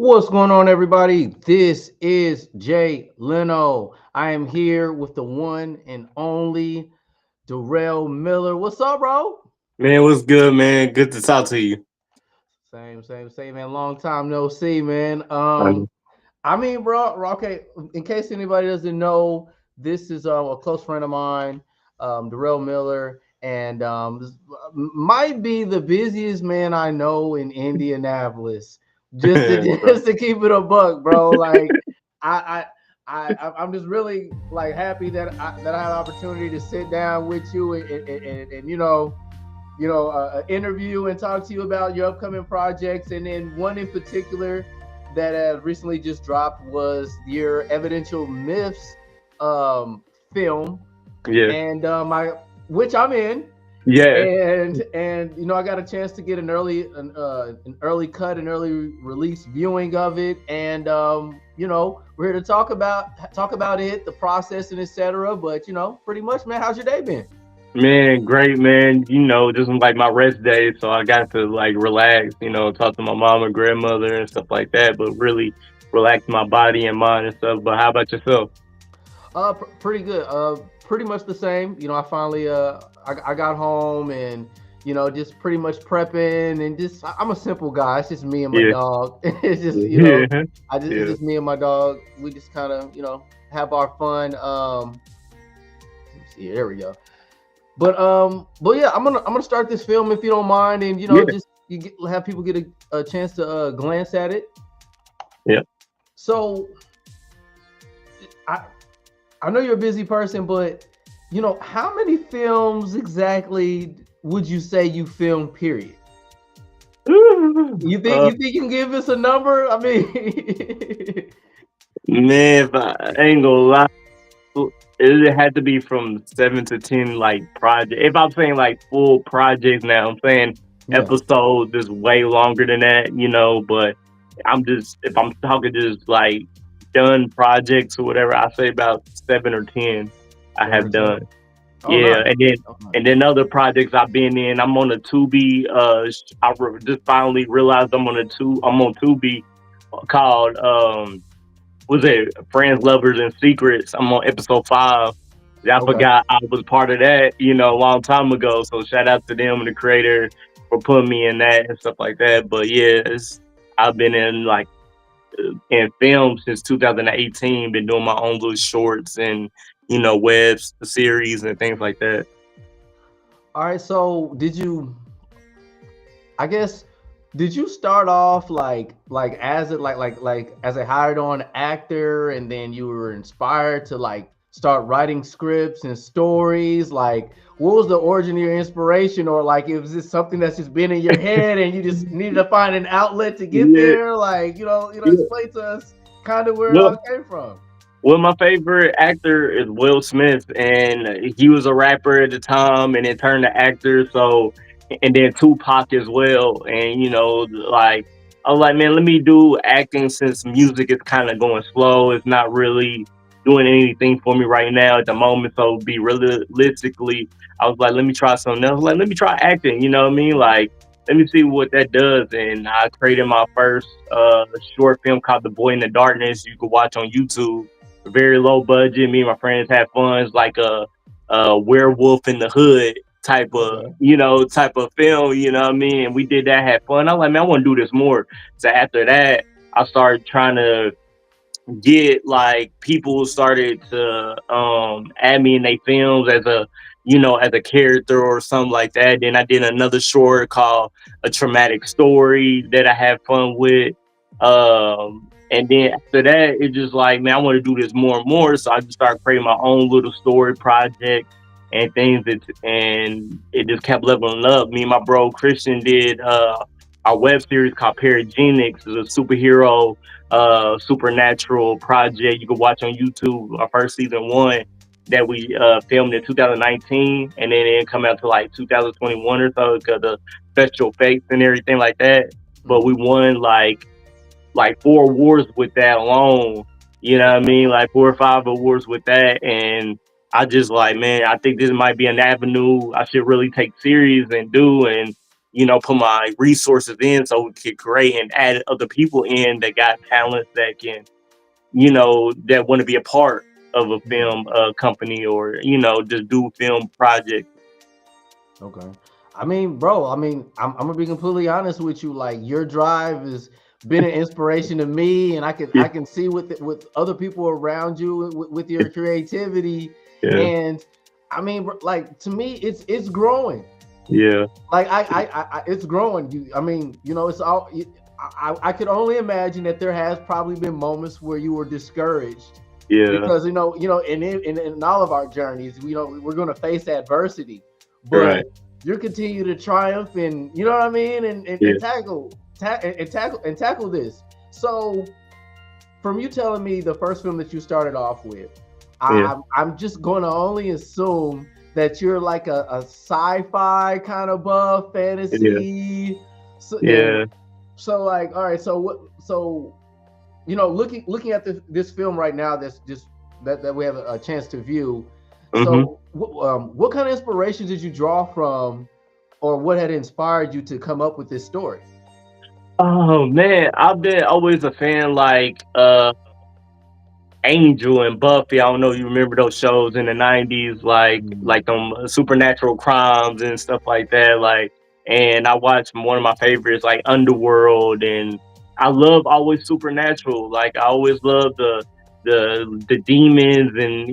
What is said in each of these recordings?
What's going on, everybody? This is Jay Leno. I am here with the one and only Darrell Miller. What's up, bro? Man, what's good, man? Good to talk to you. Same, man. Long time no see, man. Um, Bro, okay. In case anybody doesn't know, this is a close friend of mine, Darrell Miller, and this might be the busiest man I know in Indianapolis. bro. Just to keep it a buck, bro. Like I I'm just really like happy that I had an opportunity to sit down with you and interview and talk to you about your upcoming projects. And then one in particular that recently just dropped was your Evidential Myths um, film, Yeah, and which I'm in. yeah, And I got a chance to get an early cut, an early release viewing of it, and we're here to talk about it, the process, and etc. But pretty much, man, how's your day been? man, great, man. This is like my rest day, so I got to like relax. Talk to my mom and grandmother and stuff like that, but really relax my body and mind and stuff. But how about yourself? Pretty good. Pretty much the same. I finally I got home and just pretty much prepping and I'm a simple guy. It's just me and my Yeah, dog. It's just yeah, it's yeah, just me and my dog. We just kind of have our fun. Let me see. There we go. But yeah, I'm gonna start this film if you don't mind, and yeah, just have people get a chance to glance at it. yeah. So I I know you're a busy person, but how many films exactly would you say you filmed? Period. You think Uh, you think you can give us a number? I mean, man, if I ain't gonna lie, it had to be from 7 to 10 like project. If I'm saying like full projects now, I'm saying yeah, episodes is way longer than that. But I'm just if I'm talking just like done projects or whatever, I say about 7 or 10 I seven or have ten. done. Oh, Yeah, nice. and then Oh, nice. and then other projects I've been in. I'm on a Tubi. Just finally realized I'm on Tubi called was it Friends, Lovers, and Secrets? I'm on episode 5. I Okay. forgot I was part of that, a long time ago. So shout out to them and the creator for putting me in that and stuff like that. But yeah, I've been in like in film since 2018. Been doing my own little shorts and web series and things like that. All right. So did you? I guess did you start off like as it like as a hired on actor, and then you were inspired to like start writing scripts and stories? Like, what was the origin of your inspiration, or like was this something that's just been in your head and you just needed to find an outlet to get Yeah, there? Like, yeah. explain to us kind of where it Well, all came from. Well, my favorite actor is Will Smith, and he was a rapper at the time, and then turned to actor. So, and then Tupac as well. And like I was like, man, let me do acting since music is kind of going slow. It's not really doing anything for me right now at the moment. So, be realistically, I was like, let me try something else. Like, let me try acting. You know what I mean? Like, let me see what that does. And I created my first short film called The Boy in the Darkness. You can watch on YouTube, very low budget. Me and my friends had fun. It's like a werewolf in the hood Okay. type of film. You know what I mean? And we did that, had fun. I'm like, man, I want to do this more. So after that, I started trying to get like people started to add me in their films as a character or something like that. Then I did another short called A Traumatic Story that I had fun with. And then after that, it's just like, man, I want to do this more and more. So I just started creating my own little story project and things and it just kept leveling up. Me and my bro Christian did our web series called Paragenics. It's a superhero supernatural project you can watch on YouTube. Our first season one that we filmed in 2019, and then it come out to like 2021 or so because of special effects and everything like that. But we Hmm. won like 4 awards with that alone. You know what I mean? Like 4 or 5 awards with that, and I just like, man, I think this might be an avenue I should really take serious and do. And put my resources in so we could create and add other people in that got talents that can, that want to be a part of a Mhm. film company, or, just do film projects. Okay. I mean, bro, I'm gonna be completely honest with you. Like your drive has been an inspiration to me, and Yeah, I can see with other people around you with your creativity, yeah, and I mean, like to me, it's growing. yeah, Like it's growing. I mean, it's all. I could only imagine that there has probably been moments where you were discouraged yeah. because in all of our journeys, we're going to face adversity, Right. but you continue to triumph and you know what I mean, Yeah, and tackle this. So from you telling me the first film that you started off with, yeah, I'm just going to only assume that you're like a sci-fi kind of buff, yeah, fantasy. So, and yeah. so like, all right, so what? So looking at this film right now, that's just that we have a chance to view. Hmm. So, what kind of inspiration did you draw from, or what had inspired you to come up with this story? Oh man, I've been always a fan, like Angel and Buffy. I don't know if you remember those shows in the '90s, like Mm-hmm. them supernatural crimes and stuff like that. Like, and I watched one of my favorites, like Underworld, and I love always supernatural. Like, I always love the demons and,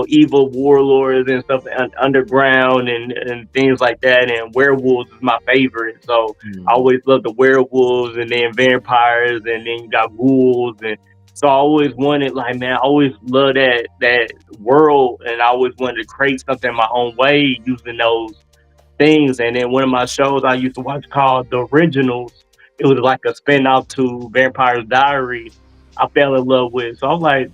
evil warlords and stuff underground, and things like that. And werewolves is my favorite. So I always love the werewolves, and then vampires, and then you got ghouls. And so I always wanted, like, man, I always loved that world, and I always wanted to create something my own way using those things. And then one of my shows I used to watch called The Originals, it was like a spin off to Vampire's Diary. I fell in love with. So I'm like,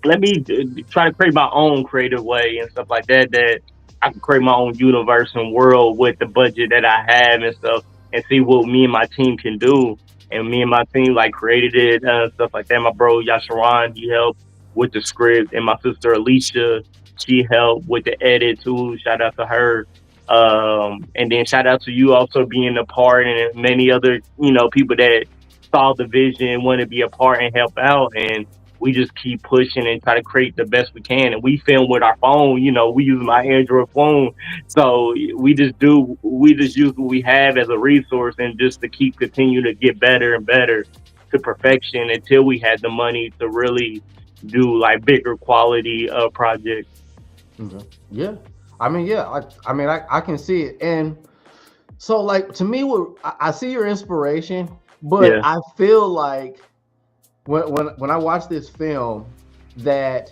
let me try to create my own creative way and stuff like that, that I can create my own universe and world with the budget that I have and stuff, and see what me and my team can do. And me and my team like created it, stuff like that. My bro Yasharan, he helped with the script, and my sister Alicia, she helped with the edit too. Shout out to her. And then shout out to you also being a part, and many other, people that saw the vision, want to be a part and help out. And we just keep pushing and try to create the best we can. And we film with our phone, we use my Android phone. So we just use what we have as a resource, and just to keep continue to get better and better to perfection until we had the money to really do like bigger quality projects. Okay. Yeah. I mean, yeah. I can see it, and so like to me, what I see your inspiration, but Yeah. I feel like when I watch this film, that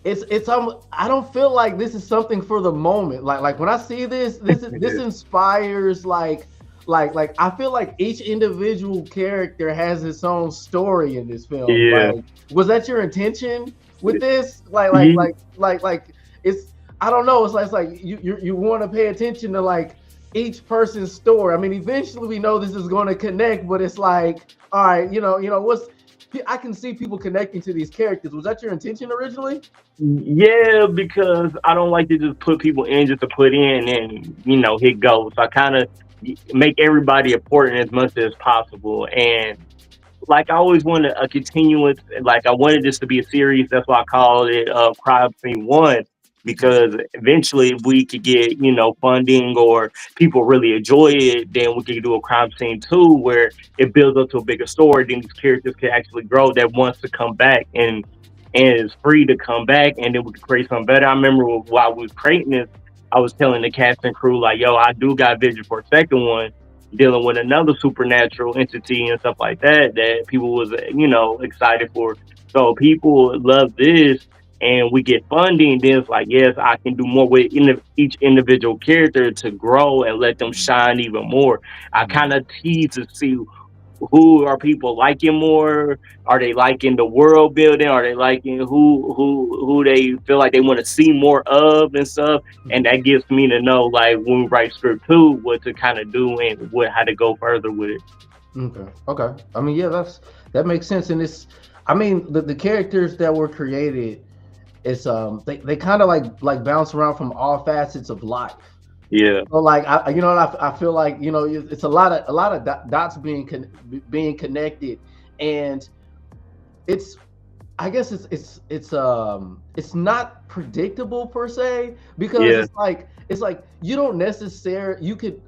I don't feel like this is something for the moment. Like when I see this inspires like I feel like each individual character has its own story in this film. Yeah. Like, was that your intention with this? Yeah. Like it's I don't know. It's like you want to pay attention to like each person's story. I mean, eventually we know this is going to connect, but it's like, all right, what's I can see people connecting to these characters. Was that your intention originally? Yeah, because I don't like to just put people in just to put in and, hit go. So I kind of make everybody important as much as possible. And like, I always wanted a continuous, like I wanted this to be a series. That's why I called it Crime Scene One, because eventually if we could get, funding, or people really enjoy it, then we could do a Crime Scene Two, where it builds up to a bigger story. Then these characters can actually grow, that wants to come back, and is free to come back, and then we could create something better. I remember while we was creating this, I was telling the cast and crew, like, yo, I do got vision for a second one, dealing with another supernatural entity and stuff like that, that people was, excited for. So people love this, and we get funding, then it's like, yes, I can do more with each individual character to grow and let them shine even more. I kind of tease to see who are people liking more. Are they liking the world building? Are they liking who they feel like they want to see more of and stuff? And that gives me to know, like, when we write script two, what to kind of do, and what how to go further with it. Okay. Okay. I mean, yeah, that makes sense. And it's, I mean, the characters that were created, it's they kind of like bounce around from all facets of life. Yeah. So like you know, I feel like you know it's a lot of dots being connected, and it's I guess it's not predictable per se because Yeah. it's like you don't necessarily you could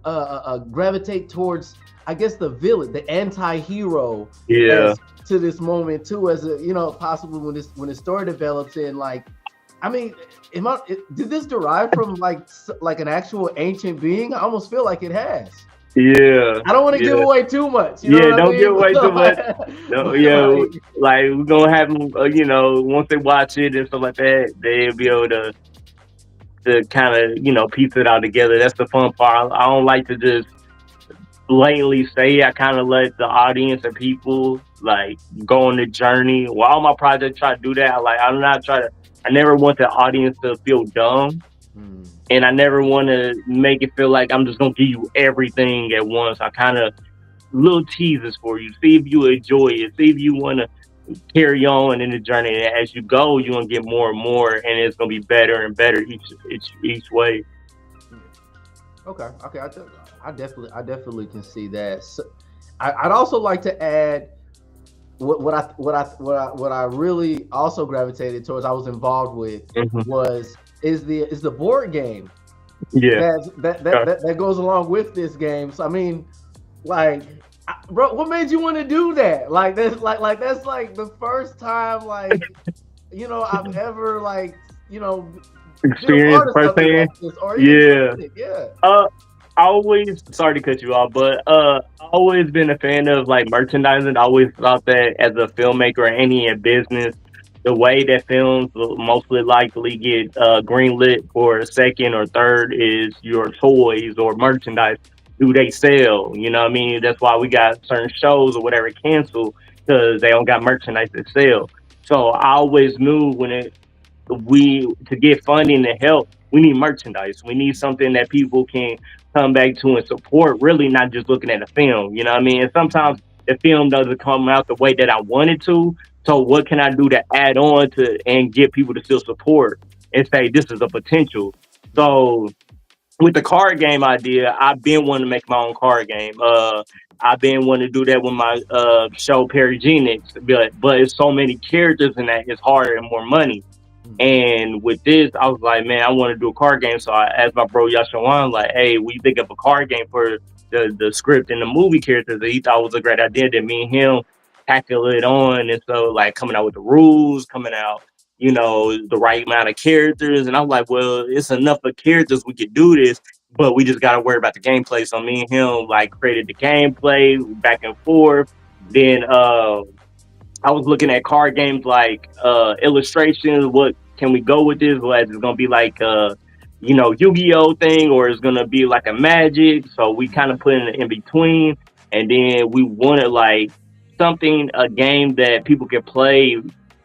gravitate towards I guess the villain, the anti-hero Yeah. as to this moment too as a you know possibly when the story develops in like I mean did this derive from like an actual ancient being? I almost feel like it has. Yeah. I don't want to give Yeah. away too much, you know Yeah. what I Don't give mean? away too much. No, But yeah, like like we're gonna have them, you know, once they watch it and stuff like that, they'll be able to kind of, you know, piece it all together. That's the fun part. I don't like to just blatantly say. I kind of let the audience and people like go on the journey. While all my projects try to do that, I'm not trying to. I never want the audience to feel dumb, mm, and I never want to make it feel like I'm just gonna give you everything at once. I kind of little teasers for you. See if you enjoy it. See if you want to carry on in the journey. And as you go, you're gonna get more and more, and it's gonna be better and better each way. okay, okay, I definitely can see that. So, I'd also like to add what I really also gravitated towards. I was involved with Hmm. was is the board game Yeah. that goes along with this game. So I mean, like, bro, what made you want to do that? Like that's that's like the first time like you know I've ever like you know been a Experience part of something firsthand. like this or even Yeah. played it. Yeah. Uh, I always sorry to cut you off, but I always been a fan of like merchandising. I always thought that as a filmmaker or any in business, the way that films will mostly likely get greenlit for a second or third is your toys or merchandise. Do they sell? You know what I mean? That's why we got certain shows or whatever canceled because they don't got merchandise to sell. So I always knew when it we to get funding to help, we need merchandise. We need something that people can come back to and support. Really, not just looking at a film. You know what I mean? And sometimes the film doesn't come out the way that I wanted to. So what can I do to add on to and get people to still support and say this is a potential? So with the card game idea, I've been wanting to make my own card game. I've been wanting to do that with my show Paragenics, but it's so many characters in that it's harder and more money. Mhm. And with this, I was like, man, I want to do a card game. So I asked my bro Yashawan, like, hey, we think of a card game for the script and the movie characters that he thought was a great idea that me and him tackle it on. And so, like, coming out with the rules, coming out, you know, the right amount of characters. And I'm like, well, it's enough of characters we could do this, but we just got to worry about the gameplay. So me and him, like, created the gameplay back and forth. Then, I was looking at card games like illustrations. What can we go with this? Like, it's gonna be like you know, Yu-Gi-Oh thing, or it's gonna be like a Magic. So we kind of put in between, and then we wanted like something, a game that people can play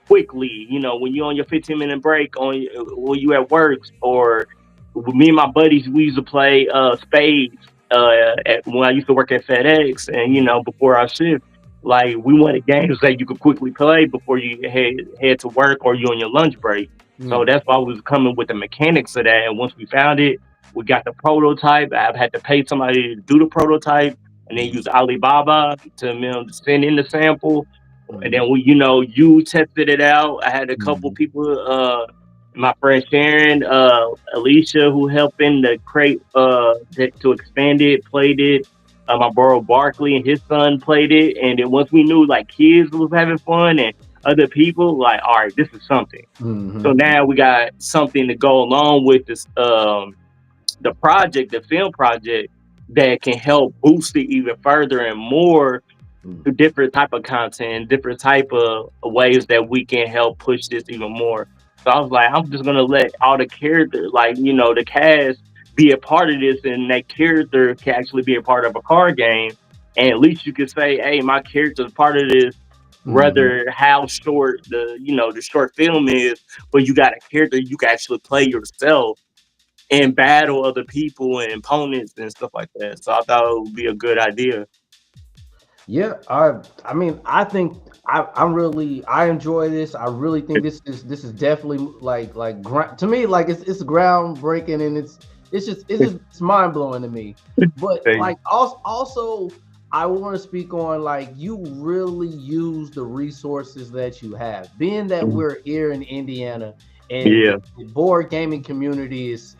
quickly. You know, when you're on your 15-minute break, when you at work, or with me and my buddies, we used to play spades when I used to work at FedEx, and you know, before our shift, like we wanted games that you could quickly play before you head to work or you on your lunch break. So Mm. that's why we was coming with the mechanics of that. And once we found it, we got the prototype. I've had to pay somebody to do the prototype, and then Mm. use Alibaba to send in the sample. And Mm. then we, you know, you tested it out. I had a couple Mm. people, my friend Sharon, Alicia, who helped in to create, to expand it, played it. My bro Barkley and his son played it, and then once we knew like kids was having fun and other people, like, all right, this is something. So Mhm. now we got something to go along with this, the project, the film project, that can help boost it even further and more Mm. to different type of content, different type of ways that we can help push this even more. So I was like, I'm just gonna let all the characters, like, you know, the cast be a part of this, and that character can actually be a part of a card game. And at least you can say, hey, my character is part of this, Mhm. rather how short the, you know, the short film is, but you got a character you can actually play yourself and battle other people and opponents and stuff like that. So I thought it would be a good idea. Yeah, I mean, I think I'm really I enjoy this. I really think this is definitely to me like it's groundbreaking and it's mind blowing to me. But Thank like also I want to speak on like you really use the resources that you have. Being that you. we're here in Indiana and Yeah, the board gaming community is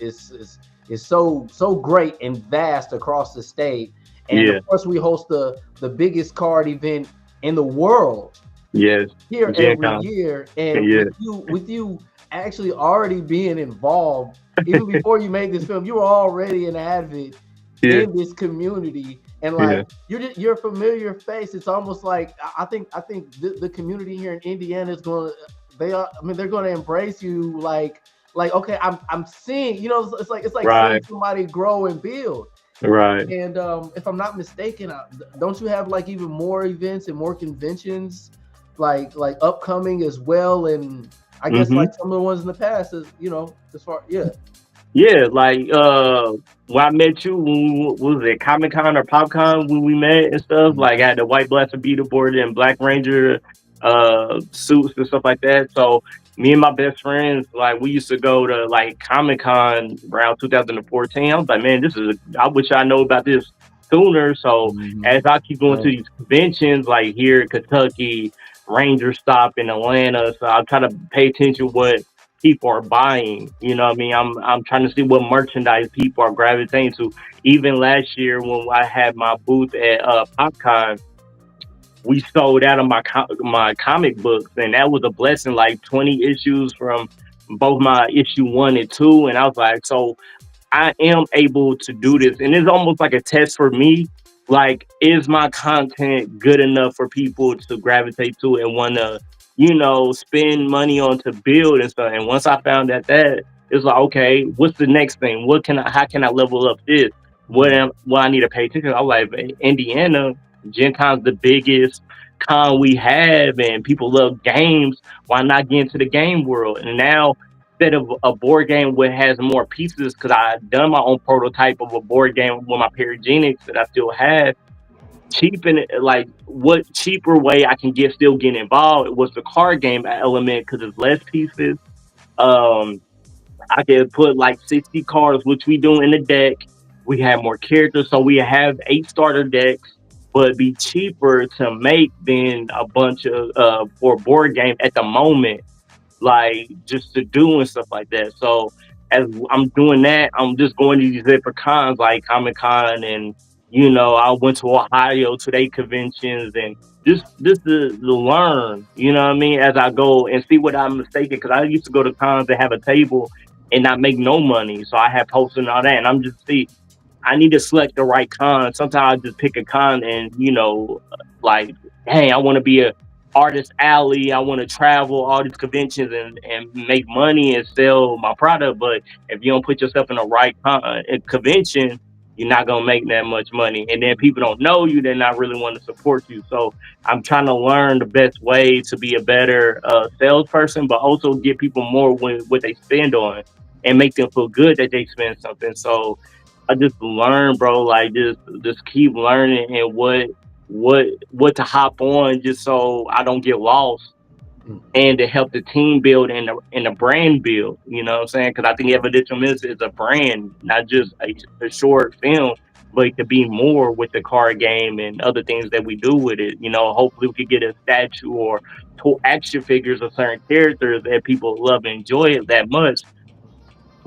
so great and vast across the state. And yeah, of course we host the biggest card event in the world yes. here Gen every Con. year. And Yeah, with you actually already being involved even before you made this film, you were already an advocate yeah, in this community, and yeah. like you're a familiar face. It's almost like I think the community here in Indiana is going to they are I mean they're going to embrace you like okay I'm seeing it's like seeing Right, somebody grow and build. right. And if I'm not mistaken, don't you have like even more events and more conventions like upcoming as well? And I guess Mm-hmm. like some of the ones in the past is as far yeah. Yeah, like when I met you, what was it, Comic Con or PopCon when we met and stuff? Like I had the White Blaster beater board and Black Ranger suits and stuff like that. So me and my best friends, like we used to go to like Comic Con around 2014. I was like, man, I wish I know about this sooner. So Mm-hmm. as I keep going to Right. these conventions, like here in Kentucky, Ranger Stop in Atlanta, so I try to pay attention what people are buying. You know what I mean? I'm trying to see what merchandise people are gravitating to. Even last year when I had my booth at PopCon, we sold out of my comic books, and that was a blessing. Like 20 issues from both my issue 1 and 2, and I was like, so I am able to do this. And it's almost like a test for me. Like, is my content good enough for people to gravitate to and want to, spend money on to build and stuff? And once I found that, it's like, okay, what's the next thing? How can I level up this? Mm-hmm. What I need to pay attention to? I'm like, Indiana, Gen Con's the biggest con we have, and people love games. Why not get into the game world? And now, instead of a board game which has more pieces, because I done my own prototype of a board game with my Perigenics that I still have. Cheaping it, like what cheaper way I can get involved was the card game element because it's less pieces. Um, I could put like 60 cards, which we do in the deck. We have more characters, so we have 8 starter decks, but it'd be cheaper to make than a bunch of for a board game at the moment, like just to do and stuff like that. So as I'm doing that, I'm just going to these different cons like Comic Con, and I went to Ohio to their conventions, and just to learn, what I mean, as I go and see what I'm mistaken. Because I used to go to cons and have a table and not make no money, so I had posts and all that, and I'm just see I need to select the right con. Sometimes I just pick a con and, like, hey, I want to be a artist alley. I want to travel all these conventions and make money and sell my product. But if you don't put yourself in the right convention, you're not gonna make that much money. And then people don't know you; they're not really want to support you. So I'm trying to learn the best way to be a better salesperson, but also get people more what they spend on, and make them feel good that they spend something. So I just learn, bro. Like just keep learning and what to hop on, just so I don't get lost, and to help the team build and the brand build. You know what I'm saying? Because I think Evidential Ministry is a brand, not just a short film, but it could be more with the card game and other things that we do with it. Hopefully we could get a statue or action figures of certain characters that people love and enjoy it that much.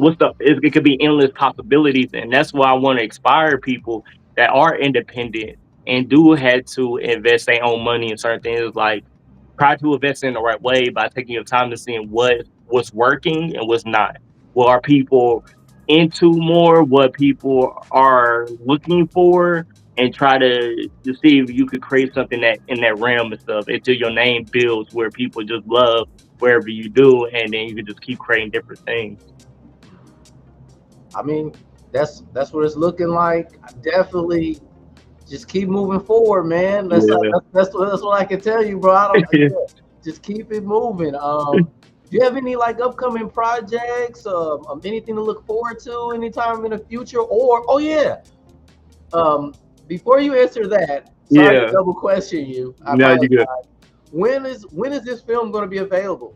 It could be endless possibilities, and that's why I want to inspire people that are independent and do have to invest their own money in certain things. Like, try to invest in the right way by taking your time to seeing what's working and what's not. What are people into more? What people are looking for, and try to see if you could create something that in that realm and stuff until your name builds where people just love wherever you do, and then you can just keep creating different things. I mean, that's what it's looking like. Definitely, just keep moving forward, man. Yeah. That's what I can tell you, bro. I don't yeah, just keep it moving. Do you have any like upcoming projects? Anything to look forward to anytime in the future? Or oh yeah, um, before you answer that, sorry to Yeah. double question you. I No, you apologize. good. When is this film going to be available?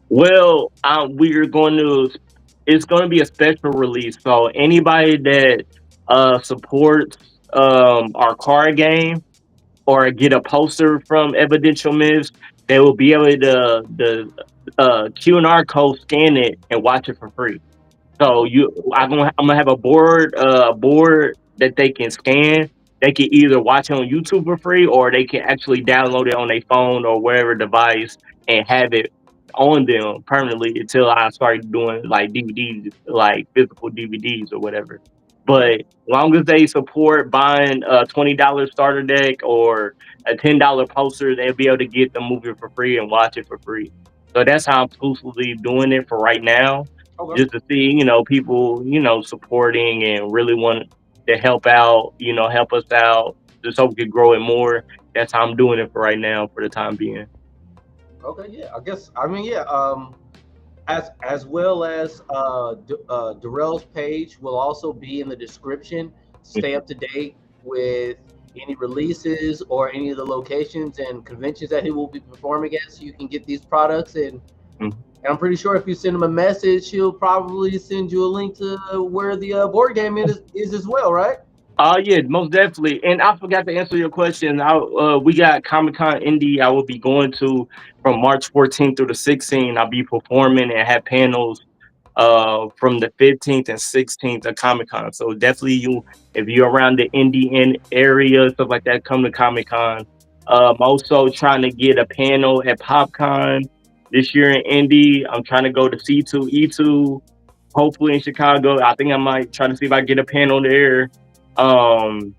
Well, we're going to. it's going to be a special release. So anybody that supports our card game or get a poster from Evidential Myths, they will be able to the QR code, scan it, and watch it for free. So Oh, I'm gonna have a board that they can scan. They can either watch it on YouTube for free, or they can actually download it on their phone or wherever device and have it on them permanently until I start doing like DVDs, like physical DVDs or whatever. okay. But long as they support buying a $20 starter deck or a $10 poster, they'll be able to get the movie for free and watch it for free. So that's how I'm exclusively doing it for right now, Okay. just to see, people, supporting and really want to help out, help us out, just so we could grow it more. That's how I'm doing it for right now, for the time being. Okay. Yeah. I guess. I mean, yeah. As well as Darrell's page will also be in the description. Stay up to date with any releases or any of the locations and conventions that he will be performing at, so you can get these products. And I'm pretty sure if you send him a message, he'll probably send you a link to where the board game is as well, right? Yeah, most definitely. And I forgot to answer your question. We got Comic Con Indy. I will be going to from March 14th through the 16th. I'll be performing and have panels from the 15th and 16th of Comic Con. So definitely, if you're around the Indian area, stuff like that, come to Comic Con. Also trying to get a panel at PopCon this year in Indy. I'm trying to go to C2E2, hopefully in Chicago. I think I might try to see if I get a panel there. Um,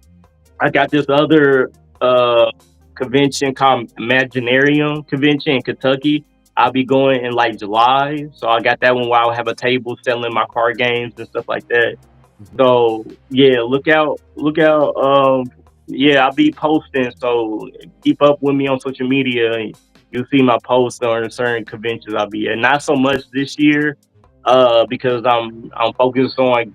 I got this other uh convention called Imaginarium Convention in Kentucky. I'll be going in like July, so I got that one where I'll have a table selling my card games and stuff like that. Mhm. So yeah, look out. Yeah, I'll be posting. So keep up with me on social media. And you'll see my posts on certain conventions I'll be at. Not so much this year, because I'm focused on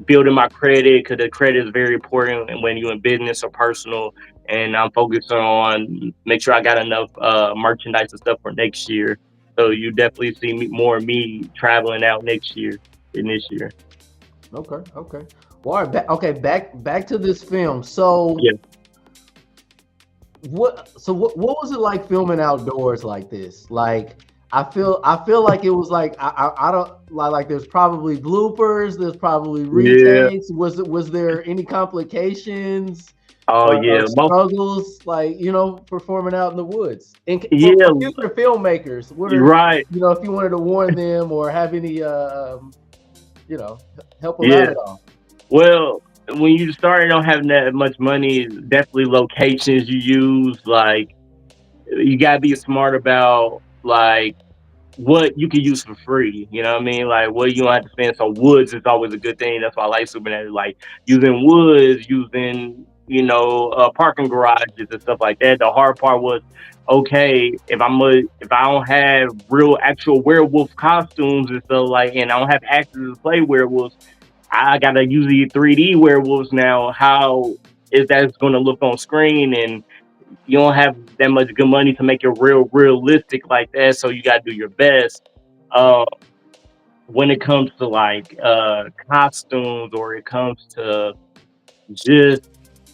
building my credit, because the credit is very important and when you're in business or personal. And I'm focused on make sure I got enough merchandise and stuff for next year. So you definitely see more of me traveling out next year than this year. Okay. Okay. Well, all right. Okay. Back to this film. So Yeah, what was it like filming outdoors like this? Like I feel like it was like I don't like there's probably bloopers, there's probably yeah. retakes. Was there any complications Oh or yeah, struggles like performing out in the woods? And yeah. for future filmmakers, what are Right. if you wanted to warn them or have any you know help them out Yeah. at all? Well, when you start don't having that much money, definitely locations you use. Like you gotta be smart about like what you can use for free. You know what I mean? Like what you don't have to spend. So woods is always a good thing. That's why I like Supernatural. Like using woods, using parking garages and stuff like that. The hard part was okay if I don't have real actual werewolf costumes and stuff like, and I don't have actors to play werewolves. I gotta use the 3D werewolves now. How is that going to look on screen? And you don't have that much good money to make it realistic like that. So you gotta do your best. Uh, when it comes to like costumes, or it comes to just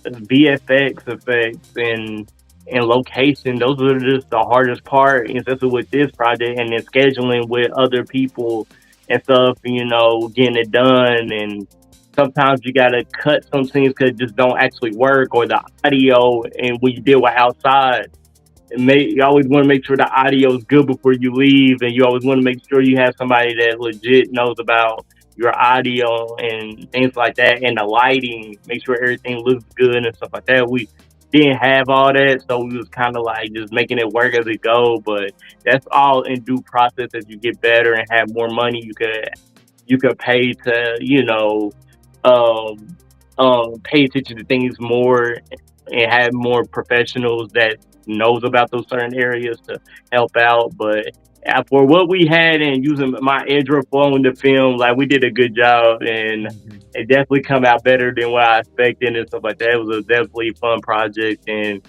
VFX effects and location, those are just the hardest part, especially with this project, and then scheduling with other people and stuff, getting it done. And sometimes you gotta cut some things because it just don't actually work, or the audio, and when you deal with outside, you always want to make sure the audio is good before you leave, and you always want to make sure you have somebody that legit knows about your audio and things like that, and the lighting. Make sure everything looks good and stuff like that. We didn't have all that, so we was kind of like just making it work as it go. But that's all in due process. As you get better and have more money, you could pay to um pay attention to things more and have more professionals that knows about those certain areas to help out. But for what we had and using my Android phone to film, like we did a good job, and Mhm. it definitely come out better than what I expected and stuff like that. It was a definitely fun project, and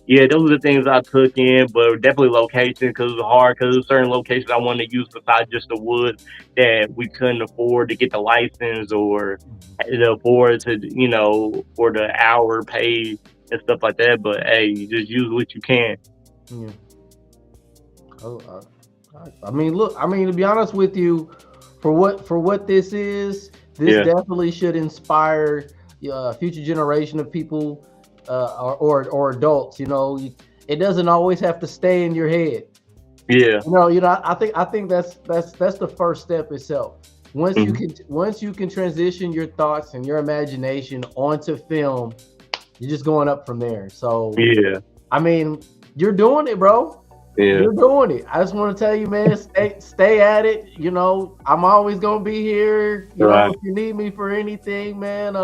Yeah, those are the things I took in, but definitely location because it was hard because there's certain locations I wanted to use besides just the woods that we couldn't afford to get the license or to afford to, for the hour pay and stuff like that. But hey, you just use what you can. Yeah. Oh, I mean, look. I mean, to be honest with you, for what this is, this Yeah, definitely should inspire a future generation of people, or adults. It doesn't always have to stay in your head. yeah, I think that's the first step itself. hmm, Once you can transition your thoughts and your imagination onto film, you're just going up from there. So, yeah, I mean, you're doing it, bro. yeah. You're doing it. I just want to tell you, man, stay at it. I'm always gonna be here. Right. If you need me for anything, man.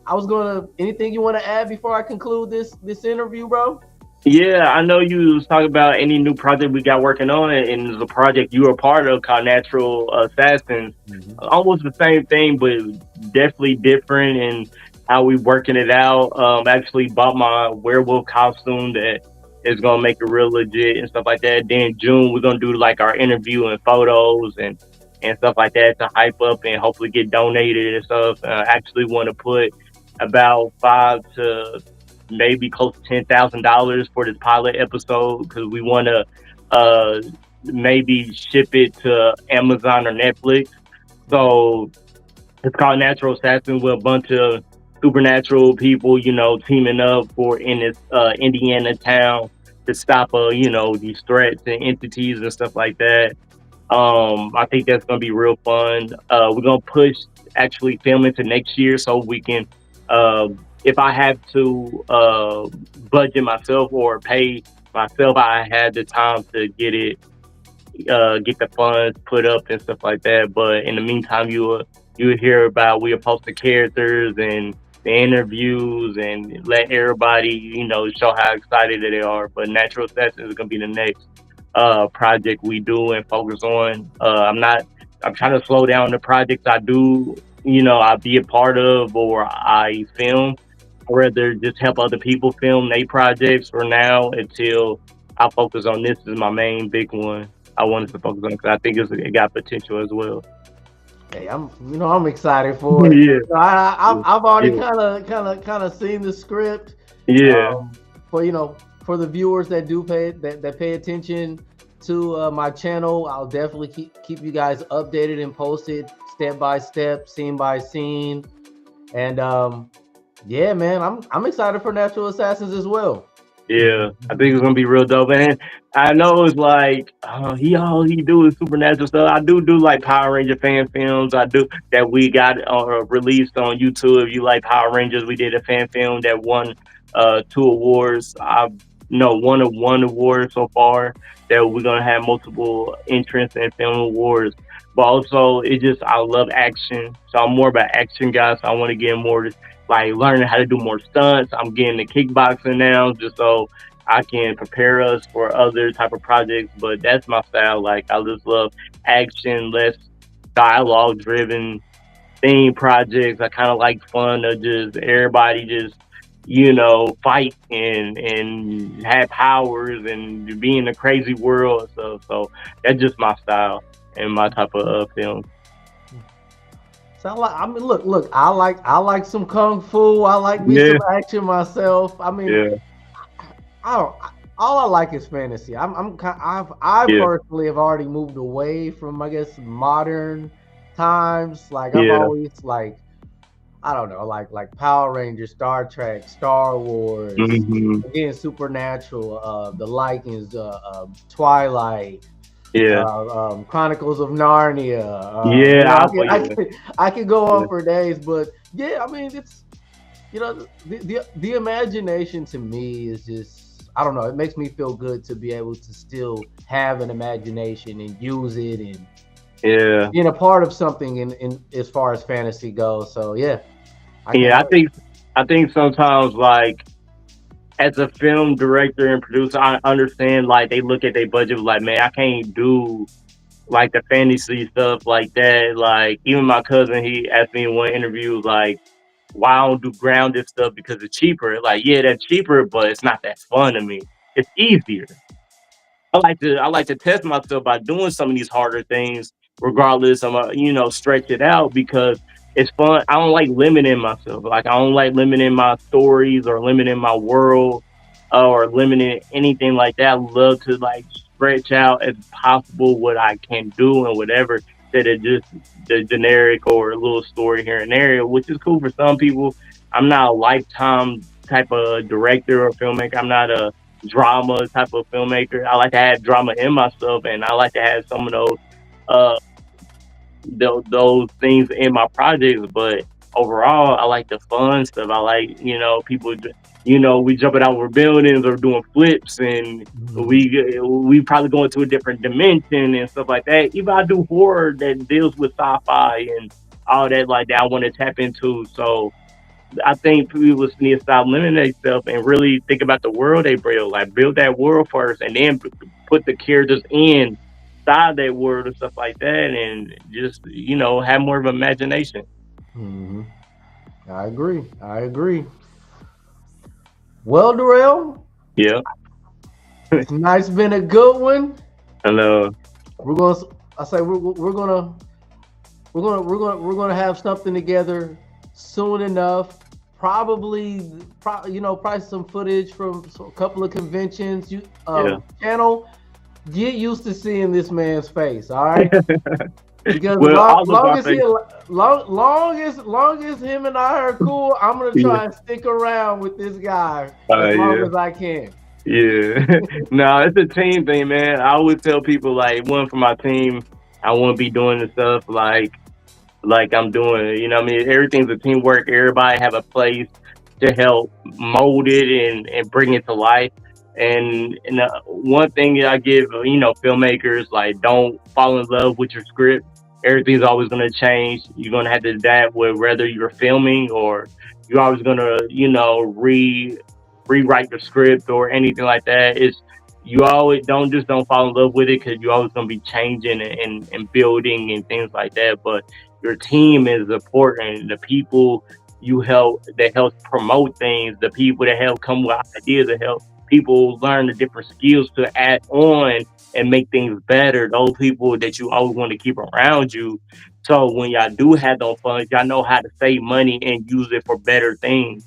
I was gonna anything you want to add before I conclude this interview, bro? Yeah, I know you was talking about any new project we got working on, and the project you were a part of called Natural Assassins. Mhm. Almost the same thing, but definitely different in how we working it out. Actually bought my werewolf costume that is gonna make it real legit and stuff like that. Then June we're gonna do like our interview and photos and stuff like that to hype up and hopefully get donated and stuff. Actually want to put about 5 to maybe close to $10,000 for this pilot episode because we want to uh maybe ship it to Amazon or Netflix. So it's called Natural Assassin with a bunch of supernatural people, teaming up for in this Indiana town to stop these threats and entities and stuff like that. I think that's gonna be real fun. We're gonna push actually film into next year so we can, uh, if I have to budget myself or pay myself, I had the time to get the funds put up and stuff like that. But in the meantime, you will hear about we'll post the characters and the interviews and let everybody show how excited they are. But Natural Assassin is gonna be the next project we do and focus on. I'm trying to slow down the projects I do. I be a part of or I film. I'd rather just help other people film their projects for now until I focus on this is my main big one. I wanted to focus on because I think it got potential as well. Hey, I'm excited for it. Yeah, I've already yeah, kind of seen the script. yeah, Um, for the viewers that do that pay attention to my channel, I'll definitely keep you guys updated and posted step by step, scene by scene, and yeah, man, I'm excited for Natural Assassins as well. yeah. I think it's gonna be real dope. And I know it's like he all he do is supernatural stuff. I do like Power Ranger fan films. I do that we got released on YouTube. If you like Power Rangers, we did a fan film that won 2 awards. I've no one award so far. That we're gonna have multiple entrants and film awards. But also, it just I love action, so I'm more about action guys. So I want to get more like learning how to do more stunts. I'm getting the kickboxing now just so I can prepare us for other type of projects. But that's my style. Like I just love action, less dialogue driven theme projects. I kind of like fun of just everybody just fight and have powers and be in a crazy world and stuff. So that's just my style and my type of film. So I mean, look, I like some kung fu. I like me Yeah, some action myself. I mean, yeah, I don't. All I like is fantasy. I yeah, personally have already moved away from, I guess, modern times. Like I've yeah. always I don't know, like Power Rangers, Star Trek, Star Wars, Hmm. again, Supernatural, the Likens, Twilight, Yeah, Chronicles of Narnia. yeah. I Yeah, could go yeah. on for days, but yeah, I mean, it's the imagination to me is just, I don't know, it makes me feel good to be able to still have an imagination and use it and Yeah, being a part of something in as far as fantasy goes. So yeah, I can't yeah. wait. I think sometimes like as a film director and producer, I understand like they look at their budget like, man, I can't do like the fantasy stuff like that. Like even my cousin, he asked me in one interview like, why I don't do grounded stuff because it's cheaper. Like, yeah, that's cheaper, but it's not that fun to me. It's easier. I like to test myself by doing some of these harder things, regardless. Stretch it out because it's fun. I don't like limiting myself. Like I don't like limiting my stories or limiting my world or limiting anything like that. I love to like stretch out as possible what I can do and whatever instead of just the generic or a little story here and there, which is cool for some people. I'm not a lifetime type of director or filmmaker. I'm not a drama type of filmmaker. I like to have drama in my stuff, and I like to have some of uh those things in my projects. But overall, I like the fun stuff. I like people. We jumping out of buildings or doing flips, and Mhm. we probably going to a different dimension and stuff like that. Even I do horror that deals with sci-fi and all that like that. I want to tap into. So I think people need to stop limiting themselves and really think about the world they build. Like build that world first, and then put the characters inside that world and stuff like that, and just have more of imagination. Mhm. I agree. I agree. Well, Darrell, Yeah, tonight's been a good one. and We're gonna. I say we're gonna have something together soon enough. Probably some footage from a couple of conventions. yeah. Channel, get used to seeing this man's face. All right, because Well, all of our faces. long as him and I are cool, I'm gonna Yeah, try and stick around with this guy as long yeah. as I can. Yeah. No, it's a team thing, man. I always tell people like one for my team, I want to be doing the stuff like I'm doing. You know what I mean? Everything's a teamwork. Everybody have a place to help mold it and bring it to life. And one thing I give, filmmakers, like don't fall in love with your script. Everything's always going to change. You're going to have to adapt with whether you're filming or you're always going to, rewrite the script or anything like that. It's you always don't fall in love with it because you're always going to be changing and building and things like that. But your team is important. The people you help that helps promote things, the people that help come with ideas that help people learn the different skills to add on and make things better. Those people that you always want to keep around you. So when y'all do have those funds, y'all know how to save money and use it for better things.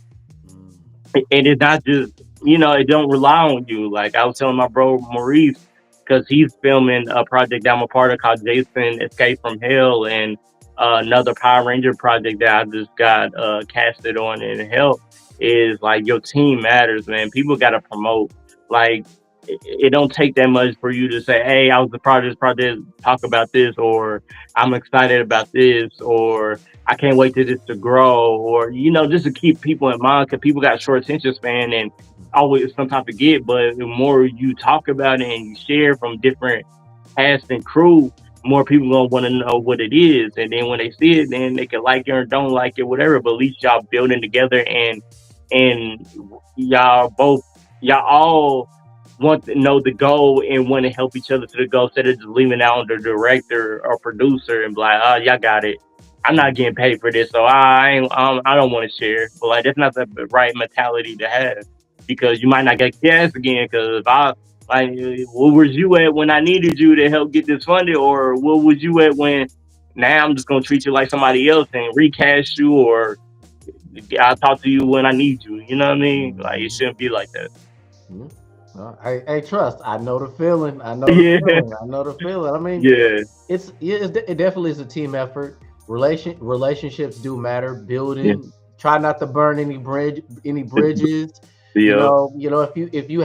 And it's not just it don't rely on you. Like I was telling my bro Maurice, because he's filming a project that I'm a part of called Jason Escape from Hell, and another Power Ranger project that I just got casted on and help is like your team matters, man. People got to promote. Like it don't take that much for you to say, "Hey, I was a part of this project. Talk about this," or "I'm excited about this," or I can't wait to this to grow, or just to keep people in mind because people got short attention span and always sometimes forget. But the more you talk about it and you share from different cast and crew, more people gonna want to know what it is, and then when they see it, then they can like it or don't like it, whatever. But at least y'all building together and y'all both y'all all want to know the goal and want to help each other to the goal instead of just leaving out on the director or producer and be like, oh, y'all got it. I'm not getting paid for this, so I don't want to share. But like, that's not the right mentality to have because you might not get cast again. Because if I like, where was you at when I needed you to help get this funded, or where was you at when now I'm just gonna treat you like somebody else and recast you, or I'll talk to you when I need you. You know what I mean? Like it Mhm. shouldn't be like that. Mhm. Hey, trust. I know the feeling. I know the Yeah, feeling. I know the feeling. I mean, yeah, it definitely is a team effort. Relationships do matter. yeah, Building. Try not to burn any bridges. yeah, If you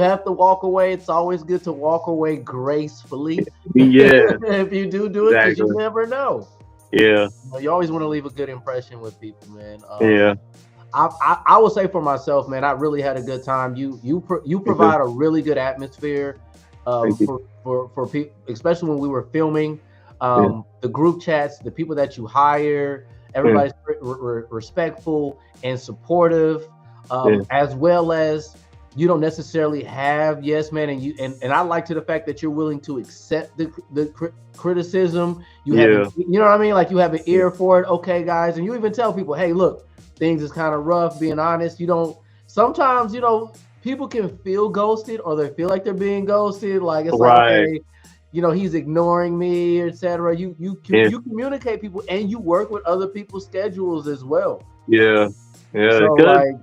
have to walk away, it's always good to walk away gracefully. yeah, If you do it, because you exactly. never know. Yeah, You always want to leave a good impression with people, man. yeah. I will say for myself, man, I really had a good time. You Thank you. provide a really good atmosphere Thank you. for people, especially when we were filming. Yeah, The group chats, the people that you hire, yeah, everybody's respectful and supportive, yeah, as well as you don't necessarily have yes man, and I like to the fact that you're willing to accept the criticism. You have an, yeah, you know what I mean, like you have an yeah, ear for it. Okay, guys, and you even tell people, hey, look. things is kind of rough. Being honest, you don't. Sometimes people can feel ghosted, or they feel like they're being ghosted. Like it's like, Right. okay, he's ignoring me, etc. Yeah. You communicate people, and you work with other people's schedules as well. Yeah. Yeah. So Because like,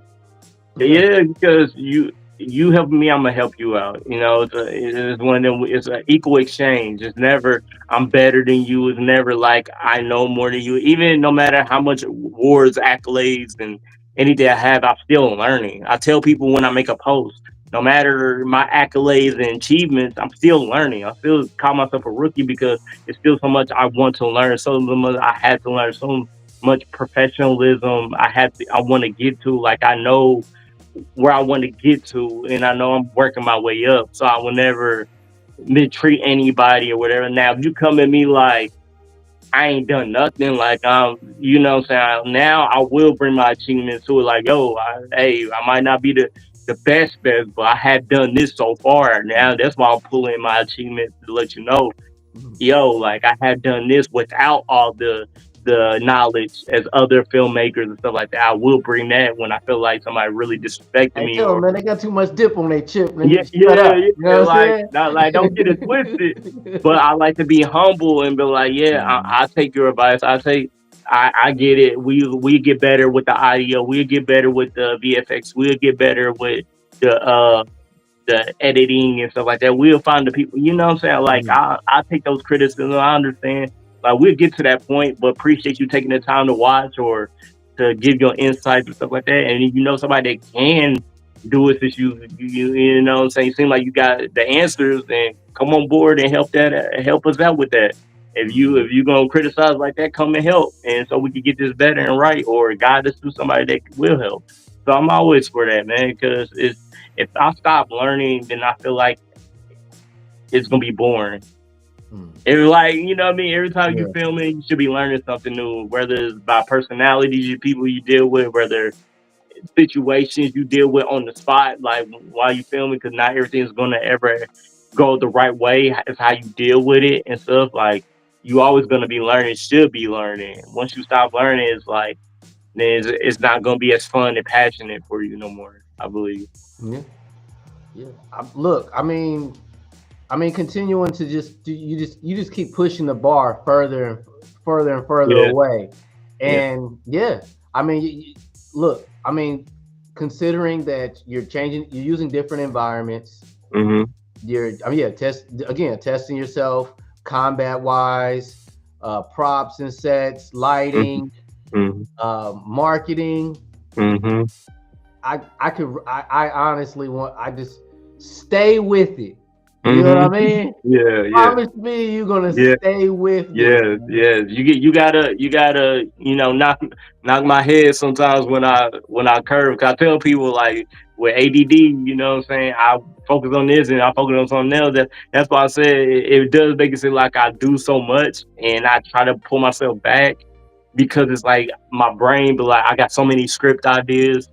yeah. yeah, because you help me, I'm gonna help you out. It's one of them. It's an equal exchange. It's never I'm better than you. It's never like I know more than you. Even no matter how much awards, accolades, and anything I have, I'm still learning. I tell people when I make a post, no matter my accolades and achievements, I'm still learning. I still call myself a rookie because it's still so much I want to learn. So much I had to learn. So much professionalism I want to get to. Like I know where I want to get to, and I know I'm working my way up. So I will never mistreat anybody or whatever. Now, if you come at me like I ain't done nothing, like what I'm saying. Now I will bring my achievements to it. Like, yo, hey, I might not be the best, but I have done this so far. Now that's why I'm pulling my achievements to let you know, yo, like I have done this without all the knowledge as other filmmakers and stuff like that. I will bring that when I feel like somebody really disrespected I me tell them, or man, they got too much dip on their chip. They yeah, need to shut yeah, up. You yeah. know what Like I'm not like don't get it twisted. But I like to be humble and be like, yeah, saying? I take your advice. I get it. We get better with the audio. We'll get better with the VFX. We'll get better with the uh the editing and stuff like that. We'll find the people, you know what I'm saying? Like I take those criticisms, I understand. Like we'll get to that point, but appreciate you taking the time to watch or to give your insights and stuff like that. And if you know somebody that can do it since you know what I'm saying, you seem like you got the answers, then come on board and help us out with that. Mhm. If you gonna criticize like that, come and help, and so we can get this better and right, or guide us to somebody that will help. So I'm always for that, man, because it's if I stop learning, then I feel like it's gonna be boring. Mhm. It's like you know what I mean. Every time you Yeah. film it, you should be learning something new. Whether it's by personalities, you people you deal with, whether situations you deal with on the spot, like while you filming, because not everything's gonna ever go the right way. It's how you deal with it and stuff. Like you always gonna be learning, should be learning. Once you stop learning, it's like then it's not gonna be as fun and passionate for you no more. I believe. Yeah. Yeah. Look, I mean, continuing to you just keep pushing the bar further and further and further Yeah, away, yeah. and yeah, I mean, look, I mean, considering that you're using different environments, Hmm. yeah, testing yourself, combat wise, props and sets, Mhm, lighting, mhm, marketing. mhm. I honestly I just stay with it. You know what I Mhm. mean? Yeah, yeah, Promise me you're gonna yeah, stay with this, yeah, man. yeah. You gotta knock my head sometimes when I curve. 'Cause I tell people like with ADD, you know what I'm saying. I focus on this and I focus on something else. That's why I said it does make it seem like I do so much, and I try to pull myself back because it's like my brain, but like I got so many script ideas.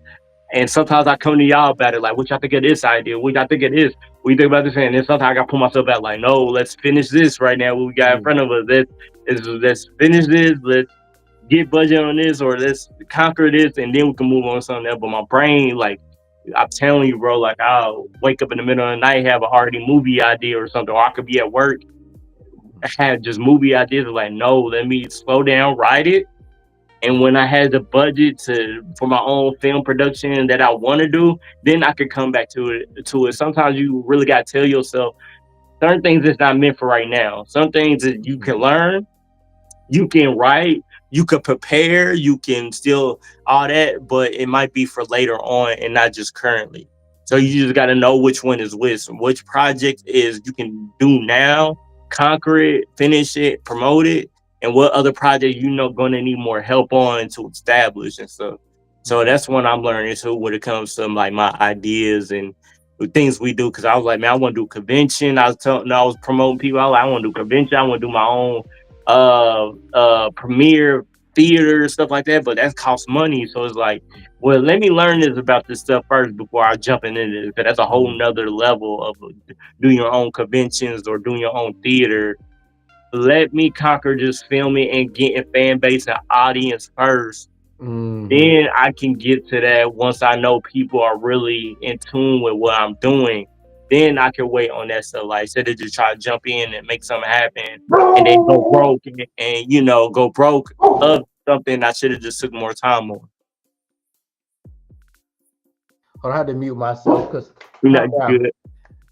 And sometimes I come to y'all about it, like, what y'all think of this idea? What y'all think of this? What you think about this? And then sometimes I got to pull myself out, like, no, let's finish this right now. What we got in Mm, front of us. Let's finish this. Let's get budget on this, or let's conquer this, and then we can move on to something else. But my brain, like, I'm telling you, bro, like, I'll wake up in the middle of the night, have a already movie idea or something, or I could be at work, have just movie ideas. Like, no, let me slow down, write it, and when I had the budget to for my own film production that I want to do, then I could come back to it. Sometimes you really gotta tell yourself certain things is not meant for right now. Some things that you can mm, learn, you can write, you can prepare, you can still all that, but it might be for later on and not just currently. So mm, you just got to know which one is which project is you can do now, conquer it, finish it, promote it, and what other project you know going to need more help on to establish and stuff. So mm, that's when I'm learning too when it comes to like my ideas and the things we do. Because I was like, man, I want to do convention. I was promoting people. I was like, I want to do convention. I want to do my own premiere theater stuff like that, but that costs money. So it's like, well, let me learn this about this stuff first before I jump into it. Because that's a whole mm, nother level of doing your own conventions or doing your own theater. Let me conquer just filming and getting fan base and audience first, Mm-hmm. Then I can get to that once I know people are really in tune with what I'm doing. Then I can wait on that stuff. Like instead of just try to jump in and make something happen and then go broke and go broke of something I should have just took more time on. Hold on, I had to mute myself because calm Not down. good.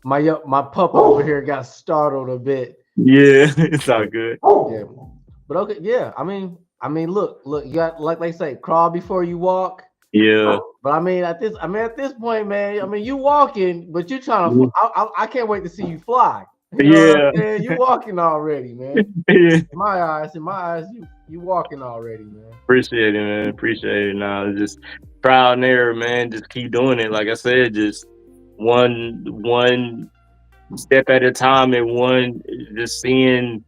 My pup over here got startled a bit. Yeah, it's all good. Yeah, but okay, yeah. Look. You got like they say, crawl before you walk. Yeah. But at this point, man. You walking, but you trying to. Mhm. I can't wait to see you fly. You know what I'm Yeah. saying? You walking already, man. Yeah. In my eyes, you walking already, man. Appreciate it, man. Appreciate it. Now just trial and error, man. Just keep doing it. Like I said, just one step at a time and one just seeing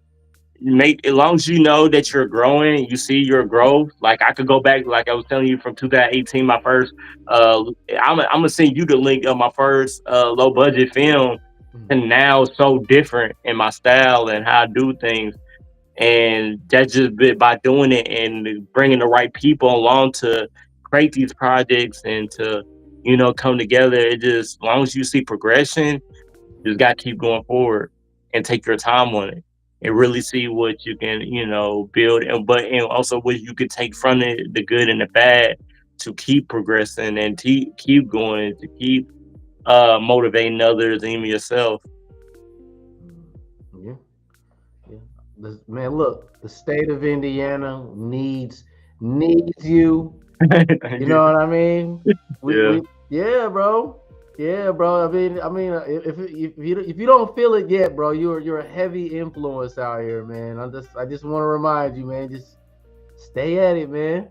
make as long as you know that you're growing, you see your growth. Like I could go back, like I was telling you from 2018, my first I'm gonna send you the link of my first low budget film, and now so different in my style and how I do things. And that's just been by doing it and bringing the right people along to create these projects and to come together. It just as long as you see progression, you just got to keep going forward and take your time on it and really see what you can, build and also what you could take from it, the good and the bad, to keep progressing and keep going, to keep motivating others and even yourself. Yeah, yeah. Man, look, the state of Indiana needs you. Thank You know you. what I mean? Yeah. Yeah, bro. Yeah, bro. If you don't feel it yet, bro, you're a heavy influence out here, man. I just want to remind you, man. Just stay at it, man.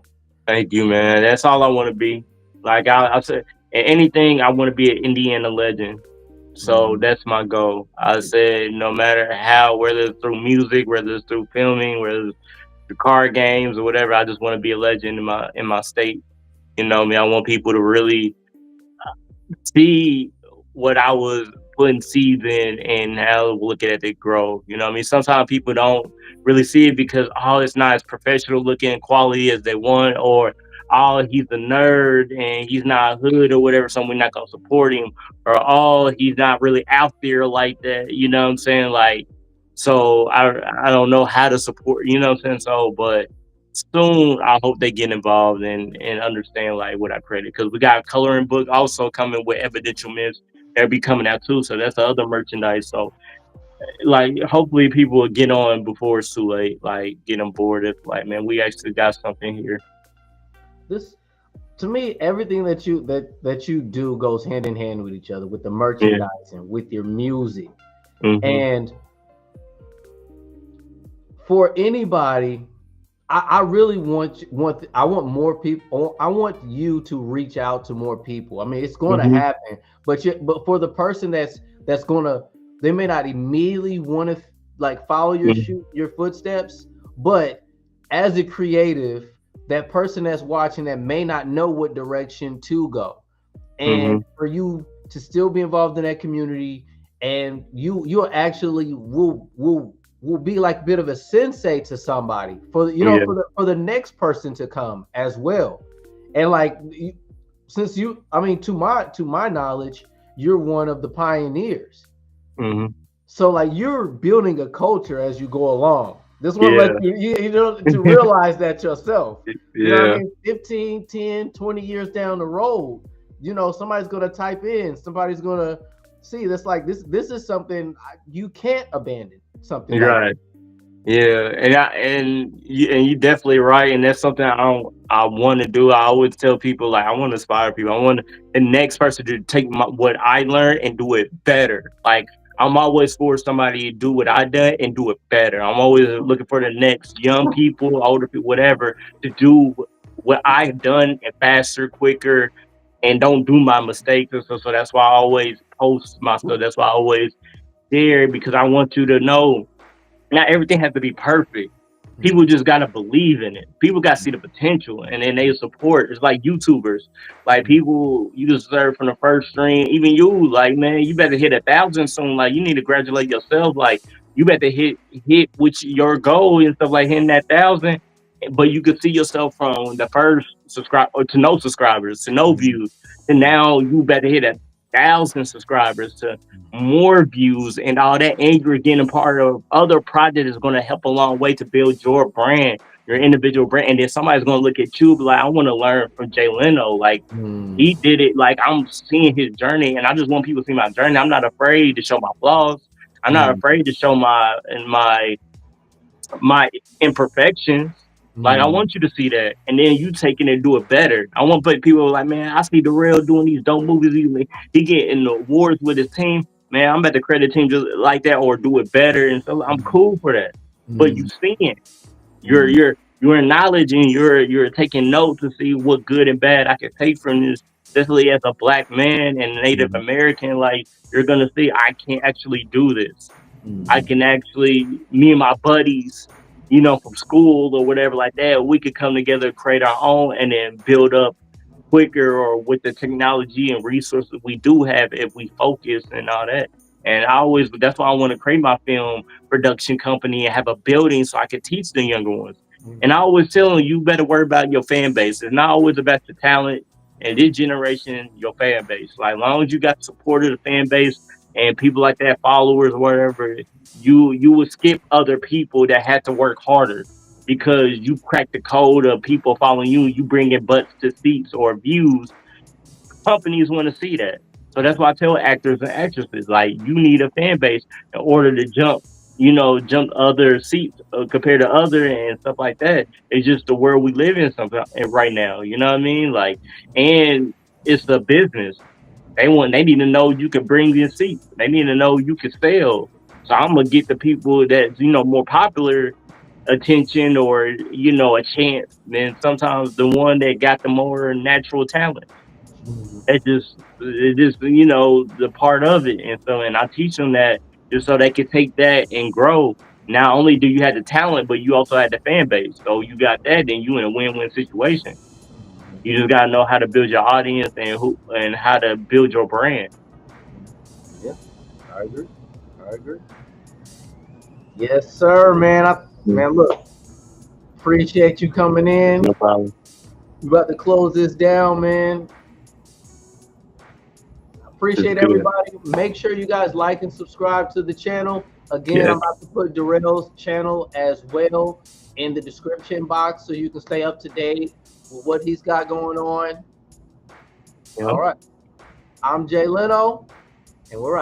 Thank you, man. That's all I want to be. Like I said, in anything, I want to be an Indiana legend. So Mhm. that's my goal. I said, no matter how, whether it's through music, whether it's through filming, whether it's through card games or whatever, I just want to be a legend in my state. I want people to really see what I was putting seeds in and how look at it grow. Sometimes people don't really see it because it's not as professional looking quality as they want, or he's a nerd and he's not hood or whatever, so we're not gonna support him, or he's not really out there like that. You know what I'm saying? Like, so I don't know how to support. You know what I'm saying? So, but soon I hope they get involved and understand like what I created, because we got a coloring book also coming with evidential myths that'll be coming out too. So that's the other merchandise. So like hopefully people will get on before it's too late. Like get on board if like man we actually got something here. This to me, everything that you do goes hand in hand with each other, with the Yeah. merchandising, with your music, Hmm. and for anybody, I really I want more people. I want you to reach out to more people. I mean, it's going to Hmm. happen, but for the person that's going to, they may not immediately want to like follow Hmm. your footsteps, but as a creative, that person that's watching that may not know what direction to go, and Hmm. for you to still be involved in that community, and you actually will be like a bit of a sensei to somebody for Yeah. for the next person to come as well. And like since you I mean to my knowledge, you're one of the pioneers, Hmm. so like you're building a culture as you go along. Just want to let Yeah. you know to realize that yourself. You know what I Yeah. mean? 15, 10, 20 years down the road, somebody's going to type in, somebody's going to see this like this is something you can't abandon, something You're like right. Yeah, and you definitely right, and that's something I want to do. I always tell people like I want to inspire people. I want the next person to take what I learned and do it better. Like I'm always for somebody to do what I done and do it better. I'm always looking for the next young people, older people, whatever, to do what I've done and faster, quicker, and don't do my mistakes. And so that's why I always post my stuff. That's why I always share, because I want you to know not everything has to be perfect. People just gotta believe in it. People gotta see the potential, and then they support. It's like YouTubers, like people you deserve from the first stream. Even you, like man, you better hit 1,000 soon. Like you need to congratulate yourself. Like you better hit which your goal and stuff like hitting that 1,000. but you could see yourself from the first subscribe or to no subscribers to no Mhm. views, and now you better hit 1,000 subscribers to more views and all that, and you're getting a part of other project is going to help a long way to build your brand, your individual brand, and then somebody's going to look at you be like, I want to learn from Jay Leno, like Mm. he did it, like I'm seeing his journey, and I just want people to see my journey. I'm not afraid to show my flaws. I'm not Mm. afraid to show my imperfections. Like I Mm. want you to see that, and then you taking it and do it better. I want people like, man, I see Darrell doing these dope movies. He getting the awards with his team. Man, I'm about to credit team just like that or do it better, and so I'm cool for that. But you Mm. seeing, you're Mm. you're you're acknowledging, you're taking notes to see what good and bad I can take from this. Especially as a black man and Native Mm. American, like you're gonna see, I can actually do this. I Mm. can actually, me and my buddies, from school or whatever like that, we could come together, create our own, and then build up quicker or with the technology and resources we do have if we focus and all that. And that's why I want to create my film production company and have a building so I could teach the younger ones. And I Mm. always tell them, you better worry about your fan base. It's not always about the talent. And this generation, your fan base. Like, as long as you got support of the fan base and people like that, followers or whatever, you would skip other people that had to work harder because you crack the code of people following you. You bring in butts to seats or views. Companies want to see that. So that's why I tell actors and actresses, like, you need a fan base in order to jump other seats compared to other and stuff like that. It's just the world we live in something right now. You know what I mean? Like, and it's a business. They need to know you can bring in seats. They need to know you can sell. So I'm gonna get the people that more popular attention or a chance than sometimes the one that got the more natural talent. Mm. It just the part of it, and I teach them that just so they can take that and grow. Not only do you have the talent, but you also have the fan base. So you got that, then you in a win-win situation. You just gotta know how to build your audience and how to build your brand. Yeah, I agree. I agree. Yes, sir, man. Mm, Man, look, appreciate you coming in. no problem. We about to close this down, man. It's Appreciate good. everybody. Make sure you guys like and subscribe to the channel. Again, Yes. I'm about to put Darrell's channel as well in the description box so you can stay up to date with what he's got going on. Yep. All right. I'm Jay Leno, and we're out.